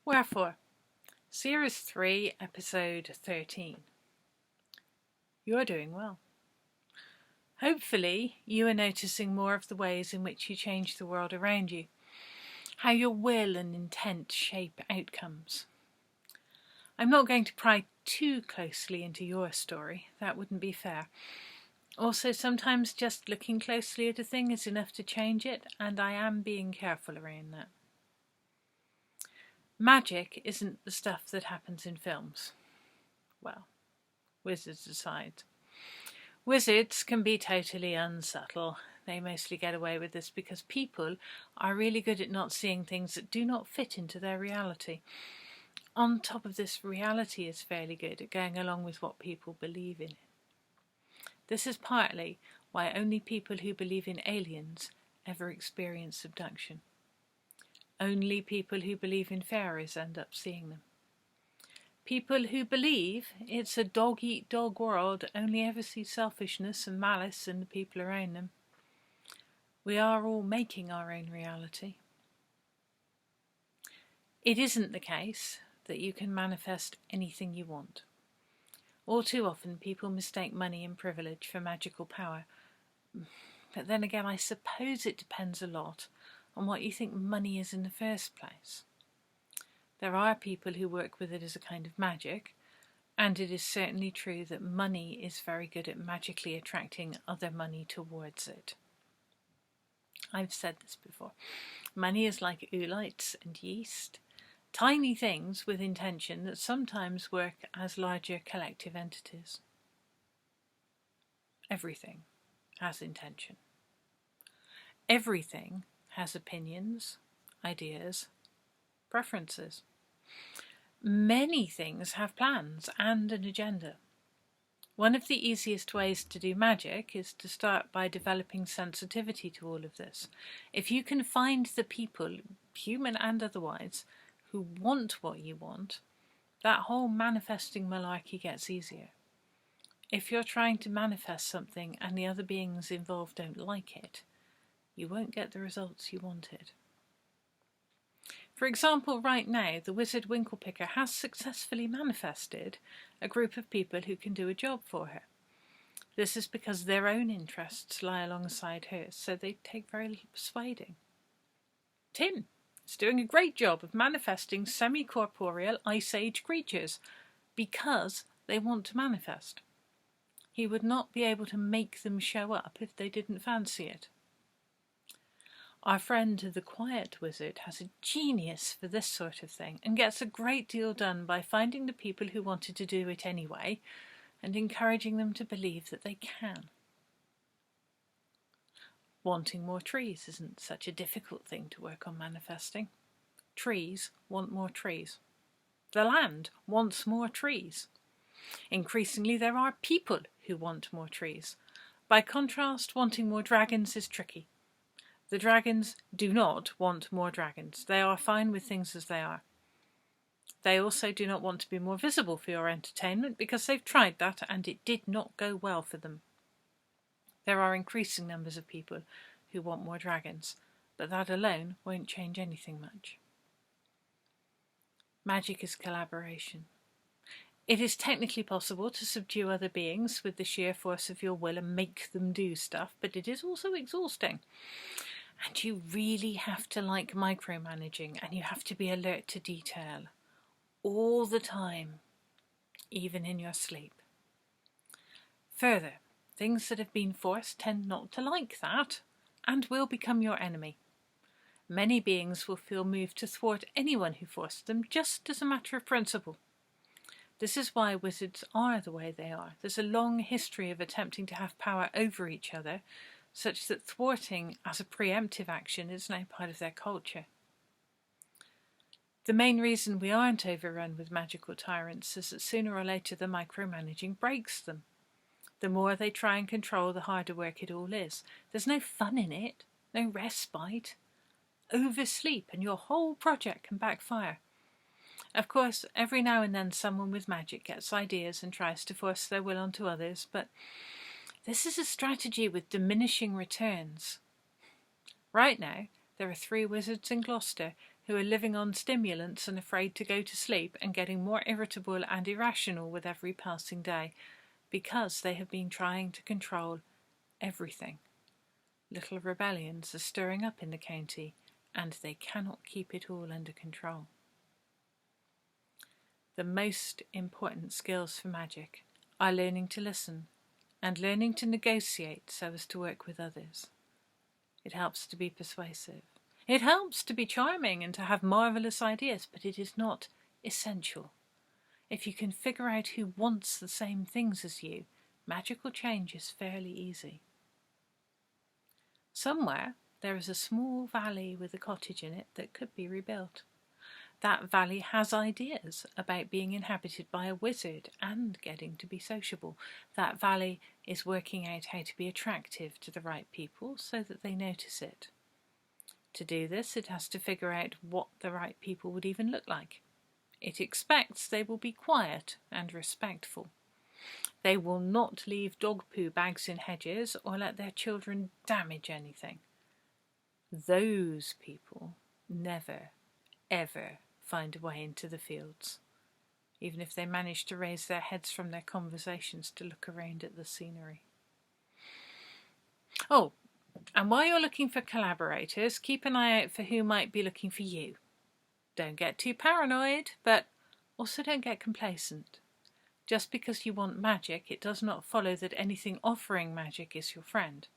Wherefore, Series 3, Episode 13. You're doing well. Hopefully, you are noticing more of the ways in which you change the world around you, how your will and intent shape outcomes. I'm not going to pry too closely into your story, that wouldn't be fair. Also, sometimes just looking closely at a thing is enough to change it, and I am being careful around that. Magic isn't the stuff that happens in films. Well, wizards aside. Wizards can be totally unsubtle. They mostly get away with this because people are really good at not seeing things that do not fit into their reality. On top of this, reality is fairly good at going along with what people believe in. This is partly why only people who believe in aliens ever experience abduction. Only people who believe in fairies end up seeing them. People who believe it's a dog-eat-dog world only ever see selfishness and malice in the people around them. We are all making our own reality. It isn't the case that you can manifest anything you want. All too often people mistake money and privilege for magical power. But then again, I suppose it depends a lot on what you think money is in the first place. There are people who work with it as a kind of magic, and it is certainly true that money is very good at magically attracting other money towards it. I've said this before. Money is like oolites and yeast, tiny things with intention that sometimes work as larger collective entities. Everything has intention. Everything has opinions, ideas, preferences. Many things have plans and an agenda. One of the easiest ways to do magic is to start by developing sensitivity to all of this. If you can find the people, human and otherwise, who want what you want, that whole manifesting malarkey gets easier. If you're trying to manifest something and the other beings involved don't like it, you won't get the results you wanted. For example, right now, the wizard Winklepicker has successfully manifested a group of people who can do a job for her. This is because their own interests lie alongside hers, so they take very little persuading. Tim is doing a great job of manifesting semi-corporeal Ice Age creatures because they want to manifest. He would not be able to make them show up if they didn't fancy it. Our friend the Quiet Wizard has a genius for this sort of thing and gets a great deal done by finding the people who wanted to do it anyway and encouraging them to believe that they can. Wanting more trees isn't such a difficult thing to work on manifesting. Trees want more trees. The land wants more trees. Increasingly, there are people who want more trees. By contrast, wanting more dragons is tricky. The dragons do not want more dragons. They are fine with things as they are. They also do not want to be more visible for your entertainment because they've tried that and it did not go well for them. There are increasing numbers of people who want more dragons, but that alone won't change anything much. Magic is collaboration. It is technically possible to subdue other beings with the sheer force of your will and make them do stuff, but it is also exhausting. And you really have to like micromanaging, and you have to be alert to detail all the time, even in your sleep. Further, things that have been forced tend not to like that and will become your enemy. Many beings will feel moved to thwart anyone who forced them just as a matter of principle. This is why wizards are the way they are. There's a long history of attempting to have power over each other, such that thwarting as a preemptive action is now part of their culture. The main reason we aren't overrun with magical tyrants is that sooner or later the micromanaging breaks them. The more they try and control, the harder work it all is. There's no fun in it, no respite. Oversleep and your whole project can backfire. Of course, every now and then someone with magic gets ideas and tries to force their will onto others, but this is a strategy with diminishing returns. Right now, there are 3 wizards in Gloucester who are living on stimulants and afraid to go to sleep and getting more irritable and irrational with every passing day because they have been trying to control everything. Little rebellions are stirring up in the county, and they cannot keep it all under control. The most important skills for magic are learning to listen and learning to negotiate so as to work with others. It helps to be persuasive. It helps to be charming and to have marvellous ideas, but it is not essential. If you can figure out who wants the same things as you, magical change is fairly easy. Somewhere there is a small valley with a cottage in it that could be rebuilt. That valley has ideas about being inhabited by a wizard and getting to be sociable. That valley is working out how to be attractive to the right people so that they notice it. To do this, it has to figure out what the right people would even look like. It expects they will be quiet and respectful. They will not leave dog poo bags in hedges or let their children damage anything. Those people never, ever find a way into the fields, even if they manage to raise their heads from their conversations to look around at the scenery. Oh, and while you're looking for collaborators, keep an eye out for who might be looking for you. Don't get too paranoid, but also don't get complacent. Just because you want magic, it does not follow that anything offering magic is your friend.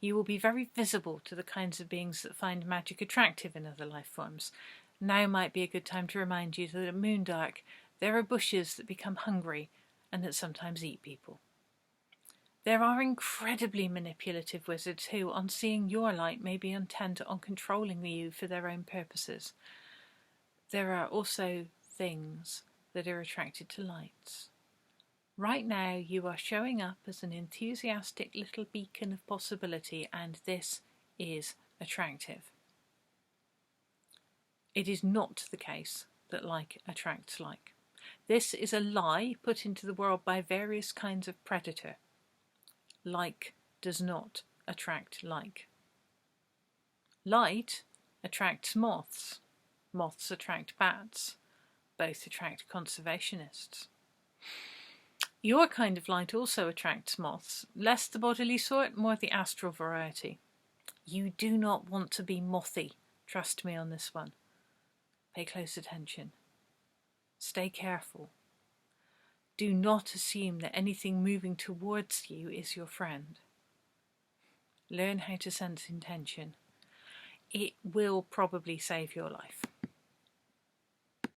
You will be very visible to the kinds of beings that find magic attractive in other life forms. Now might be a good time to remind you that at Moondark there are bushes that become hungry and that sometimes eat people. There are incredibly manipulative wizards who, on seeing your light, may be intent on controlling you for their own purposes. There are also things that are attracted to lights. Right now you are showing up as an enthusiastic little beacon of possibility, and this is attractive. It is not the case that like attracts like. This is a lie put into the world by various kinds of predator. Like does not attract like. Light attracts moths. Moths attract bats. Both attract conservationists. Your kind of light also attracts moths, less the bodily sort, more the astral variety. You do not want to be mothy, trust me on this one. Pay close attention. Stay careful. Do not assume that anything moving towards you is your friend. Learn how to sense intention. It will probably save your life.